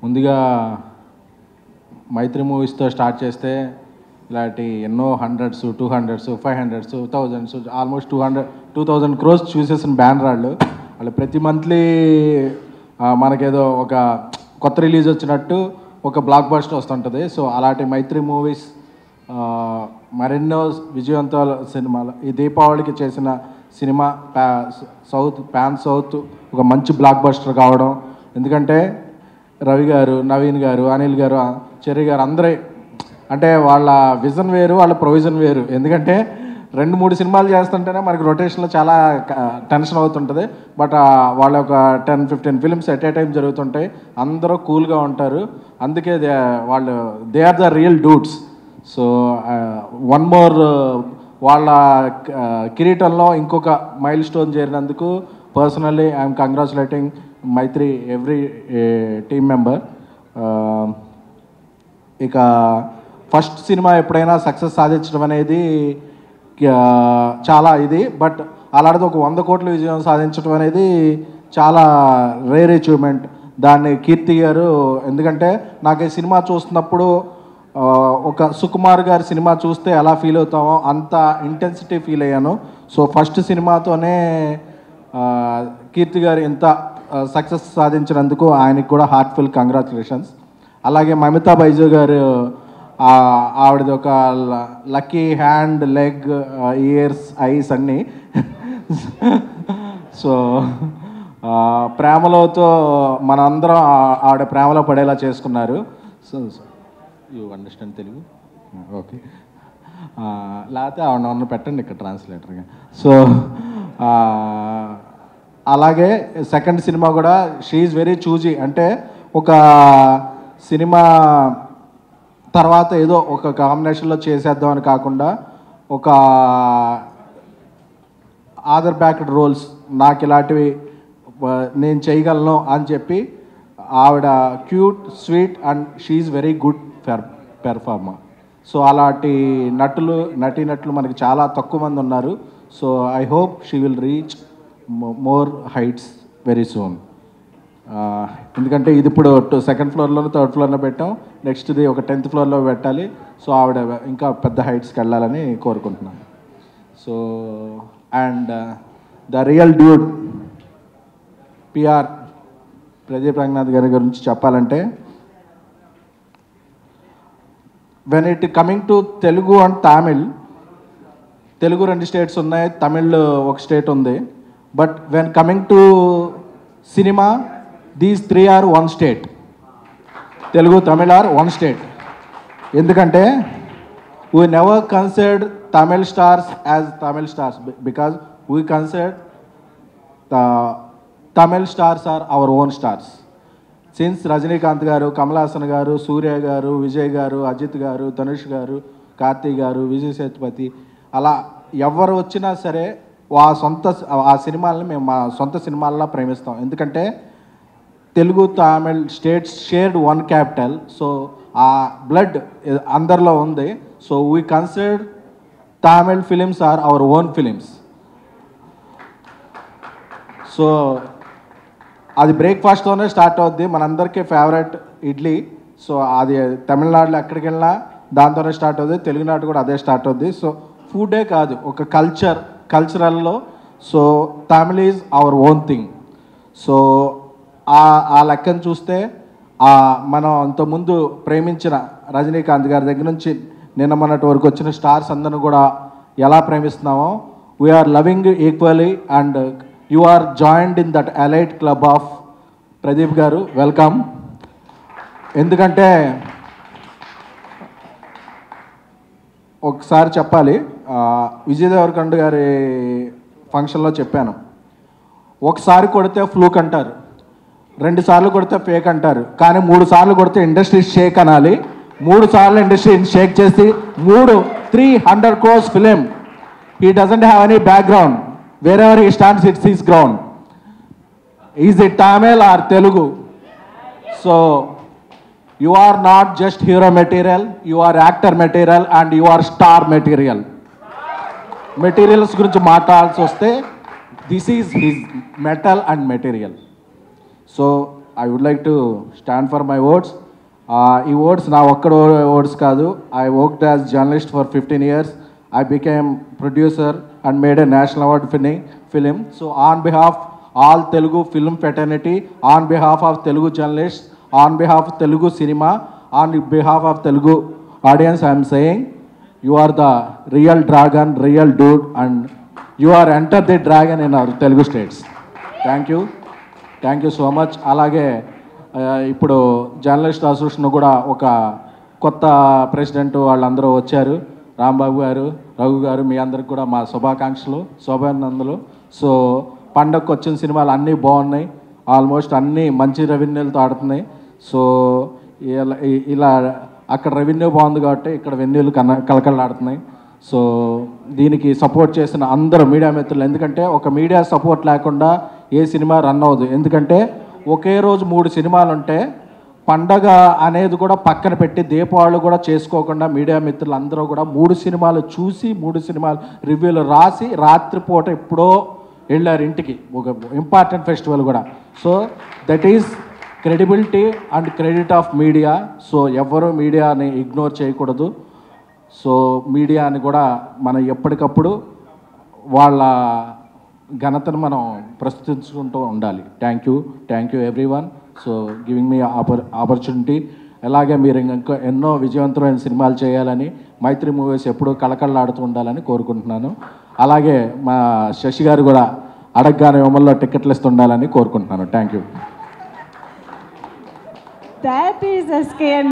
ముందుగా మైత్రి మూవీస్తో స్టార్ట్ చేస్తే ఇలాంటి ఎన్నో 100s 200s 500s 1000s almost 2000 crores చూసేసిన banner వాళ్ళు ప్రతి మంత్లీ మనకేదో ఒక కొత్త రిలీజ్ వచ్చినట్టు ఒక బ్లాక్ బస్టర్ వస్తుంటుంది. సో అలాంటి మైత్రి మూవీస్ మరెన్నో విజయవంతాల సినిమాలు ఈ దీపావళికి చేసిన సినిమా పాన్ సౌత్ ఒక మంచి బ్లాక్ బస్టర్ కావడం. ఎందుకంటే రవి గారు, నవీన్ గారు, అనిల్ గారు, చెర్రీ గారు అందరే అంటే వాళ్ళ విజన్ వేరు, వాళ్ళ ప్రొవిజన్ వేరు. ఎందుకంటే 2-3 సినిమాలు చేస్తుంటేనే మనకి రొటేషన్లో చాలా టెన్షన్ అవుతుంటుంది. బట్ వాళ్ళ ఒక 10-15 ఫిల్మ్స్ ఎట్ ఏ టైం జరుగుతుంటాయి. అందరూ కూల్గా ఉంటారు. అందుకే they are the real dudes. So one more వాళ్ళ కిరీటంలో ఇంకొక మైల్ స్టోన్ చేరినందుకు personally I'm congratulating Mythri every team member. ఇక ఫస్ట్ సినిమా ఎప్పుడైనా సక్సెస్ సాధించడం అనేది చాలా ఇది. బట్ అలాంటిది ఒక 100 కోట్ల విజయం సాధించడం అనేది చాలా రేర్ అచీవ్మెంట్. దాన్ని కీర్తి గారు, ఎందుకంటే నాకు ఈ సినిమా చూస్తున్నప్పుడు ఒక సుకుమార్ గారి సినిమా చూస్తే ఎలా ఫీల్ అవుతామో అంత ఇంటెన్సిటీ ఫీల్ అయ్యాను. సో ఫస్ట్ సినిమాతోనే కీర్తి గారు ఇంత సక్సెస్ సాధించినందుకు ఆయనకి కూడా హార్ట్ఫుల్ కంగ్రాచులేషన్స్. అలాగే మమితా బైజు గారు, ఆవిడది ఒక lucky hand, leg, years, ice అన్నీ. సో ప్రేమలోతో మనందరం ఆవిడ ప్రేమలో పడేలా చేసుకున్నారు. So you understand Telugu? Okay. లేకపోతే ఆవిడ పెట్టండి ఇక్కడ ట్రాన్స్లేటర్గా. సో అలాగే సెకండ్ సినిమా కూడా షీ ఈజ్ వెరీ చూజీ. అంటే ఒక సినిమా తర్వాత ఏదో ఒక కాంబినేషన్లో చేసేద్దామని కాకుండా ఒక ఆదర్ బ్యాక్డ్ రోల్స్ నాకు ఇలాంటివి నేను చేయగలను అని చెప్పి ఆవిడ cute, sweet and she is very good performer. So అలాంటి నటీనటులు మనకి చాలా తక్కువ మంది ఉన్నారు. So I hope she will reach more heights very soon. ఎందుకంటే ఇది ఇప్పుడు 2nd ఫ్లోర్లోనూ 3rd ఫ్లోర్లో పెట్టాం. నెక్స్ట్ది ఒక 10th ఫ్లోర్లో పెట్టాలి. సో ఆవిడ ఇంకా పెద్ద హైట్స్కి వెళ్ళాలని కోరుకుంటున్నాను. So and the real dude PR Pradeep Ranganath garu గురించి చెప్పాలంటే, when it coming to Telugu and Tamil, Telugu 2 states ఉన్నాయి, తమిళ్ ఒక స్టేట్ ఉంది. But when coming to cinema, these 3 are 1 state. Telugu, Tamil are 1 state. ఎందుకంటే we never considered Tamil stars as Tamil stars because we considered Tamil stars are our own stars. Since Rajinikanth garu, Kamal Haasan గారు, సూర్య గారు, విజయ్ గారు, అజిత్ గారు, ధనుష్ గారు, కార్తీ గారు, విజయ్ సేతుపతి, అలా ఎవరు వచ్చినా సరే ఆ సినిమాలని మేము మా సొంత సినిమాల్లో ప్రేమిస్తాం. ఎందుకంటే Telugu, Tamil states shared 1 capital. So ఆ బ్లడ్ అందరిలో ఉంది. So we consider Tamil films are our own films. So అది బ్రేక్ఫాస్ట్తోనే స్టార్ట్ అవుద్ది. మనందరికీ ఫేవరెట్ ఇడ్లీ. సో అది తమిళనాడులో ఎక్కడికి వెళ్ళినా దాంతోనే స్టార్ట్ అవుద్ది. తెలుగునాడు కూడా అదే స్టార్ట్ అవుద్ది. సో ఫుడే కాదు, ఒక కల్చరల్లో so Tamil is our own thing. So ఆ లెక్కను చూస్తే మనం అంతకుముందు ప్రేమించిన రజనీకాంత్ గారి దగ్గర నుంచి నిన్న మొన్నటి వరకు వచ్చిన స్టార్స్ అందరిని కూడా ఎలా ప్రేమిస్తున్నామో, we're loving equally and you are joined in that elite club of Pradeep garu. Welcome. ఎందుకంటే ఒకసారి చెప్పాలి, విజయ్ దేవరకొండ గారి ఫంక్షన్లో చెప్పాను, ఒకసారి కొడితే ఫ్లూక్ అంటారు, 2 సార్లు కొడితే ఫేక్ అంటారు, కానీ 3 సార్లు కొడితే ఇండస్ట్రీ షేక్ అనాలి. 3 సార్లు ఇండస్ట్రీ షేక్ చేసి 300 crores film. He doesn't have any background. wherever he stands, it's his ground. Is it Tamil or Telugu? So you are not just hero material, you are actor material and you are star material. Materials gurinchi maatladalsi vaste, this is his metal and material. So I would like to stand for my votes. ఈ votes నా ఒక్కడ votes కాదు. I worked as journalist for 15 years. I became producer and made a national award film. So on behalf all Telugu film fraternity, on behalf of Telugu journalists, on behalf of Telugu cinema, on behalf of Telugu audience, I am saying you are the real dragon, real dude, and you are enter the dragon in our Telugu states. Thank you so much. అలాగే ఇప్పుడు journalist association కూడా ఒక కొత్త president వాళ్ళందరూ వచ్చారు. రాంబాబు గారు, రఘు గారు, మీ అందరికి కూడా మా శుభాకాంక్షలు, శుభానందనలు. సో పండగకు వచ్చిన సినిమాలు అన్నీ బాగున్నాయి, ఆల్మోస్ట్ అన్నీ మంచి రెవెన్యూలతో ఆడుతున్నాయి. సో ఇలా అక్కడ రెవెన్యూ బాగుంది కాబట్టి ఇక్కడ వెన్యూలు కలకలాడుతున్నాయి. సో దీనికి సపోర్ట్ చేసిన అందరూ మీడియా మిత్రులు, ఎందుకంటే ఒక మీడియా సపోర్ట్ లేకుండా ఏ సినిమా రన్ అవ్వదు. ఎందుకంటే ఒకే రోజు 3 సినిమాలు ఉంటే పండగ అనేది కూడా పక్కన పెట్టి దీపావళి కూడా చేసుకోకుండా మీడియా మిత్రులు అందరూ కూడా 3 సినిమాలు చూసి 3 సినిమాలు రివ్యూలు రాసి రాత్రిపూట ఎప్పుడో వెళ్ళారు ఇంటికి, ఒక ఇంపార్టెంట్ ఫెస్టివల్ కూడా. So that is credibility and credit of media. So ఎవరు మీడియాని ఇగ్నోర్ చేయకూడదు. సో మీడియాని కూడా మనం ఎప్పటికప్పుడు వాళ్ళ ఘనతను మనం ప్రస్తుతించుకుంటూ ఉండాలి. Thank you everyone. So giving me opportunity. అలాగే మీరు ఇంకా ఎన్నో విజయవంతమైన సినిమాలు చేయాలని, మైత్రి మూవీస్ ఎప్పుడూ కళకళలాడుతూ ఉండాలని కోరుకుంటున్నాను. అలాగే మా శశి గారు కూడా అడగగానే విమల్లో టికెట్లు ఇస్తుండాలని కోరుకుంటున్నాను. Thank you. That is SKN.